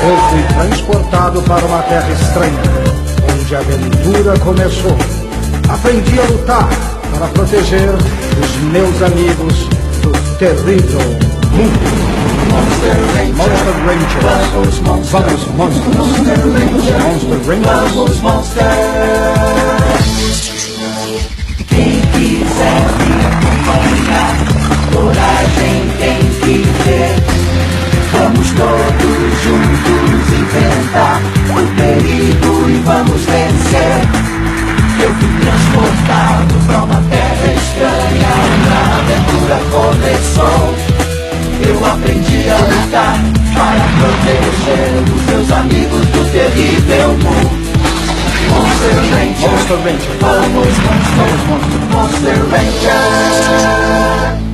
Eu fui transportado para uma terra estranha, onde a aventura começou. Aprendi a lutar para proteger os meus amigos do terrível mundo. Monster Rangers. Vamos, monstros. Monster Rangers. Vamos, monsters. Quem quiser me acompanhar, coragem tem que ter. Vamos todos juntos enfrentar o perigo e vamos vencer. Eu fui transportado pra uma terra estranha, a aventura começou. Eu aprendi a lutar para proteger os meus amigos do terrível mundo. Monster Ranger, vamos, Monster Ranger.